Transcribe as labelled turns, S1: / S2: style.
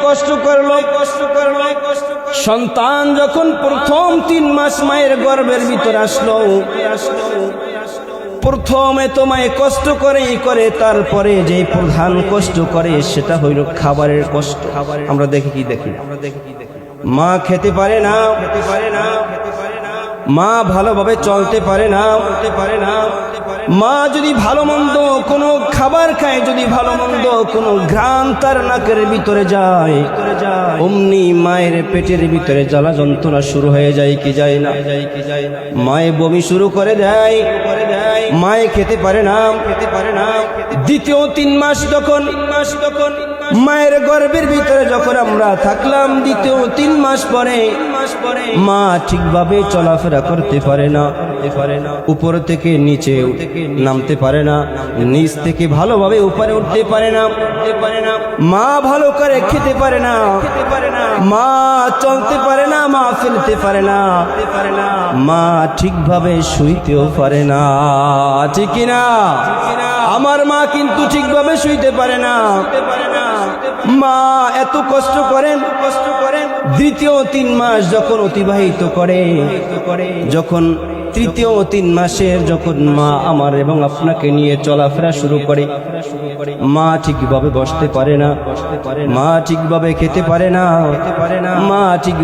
S1: কষ্ট করলো। সন্তান যখন প্রথম 3 মাস মায়ের গর্ভের ভিতর আসলো, প্রথমে তো মায়ে কষ্ট করে, তারপরে যে প্রধান কষ্ট করে সেটা হইল খাবারের কষ্ট। আমরা দেখি কি দেখি, মা খেতে পারে না, মা ভালোভাবে চলতে পারে না, মা যদি ভালো মন্দ কোনো খাবার খায়, যদি ভালো মন্দ কোনো ঘ্রাণ তার নাকের ভিতরে যায়, অমনি মায়ের পেটের ভিতরে জ্বালা যন্ত্রণা শুরু হয়ে যায় কি যায় না, মায়ে বমি শুরু করে দেয়, মায়ে খেতে পারে না। দ্বিতীয় 3 মাস যখন মায়ের গর্ভের ভিতরে যখন আমরা থাকলাম, দ্বিতীয় 3 মাস পরে মা ঠিকভাবে চলাফেরা করতে পারে না, উপর থেকে নিচে নামতে পারে না, নিচ থেকে ভালোভাবে উপরে উঠতে পারে না, মা ভালো করে খেতে পারে না, মা চলতে পারে না, মা ফেলতে পারে না, মা ঠিকভাবে শুইতেও পারে না। ঠিক কিনা? আমার মা কিন্তু ঠিকভাবে শুইতে পারে না। মা এত কষ্ট করেন। দ্বিতীয় 3 মাস যখন অতিবাহিত করে, যখন তৃতীয় 3 মাসের যখন মা আমার এবং আপনাকে নিয়ে চলাফেরা শুরু করে, মা ঠিকভাবে বসতে পারে না, মা ঠিকভাবে খেতে পারে না, মা ঠিক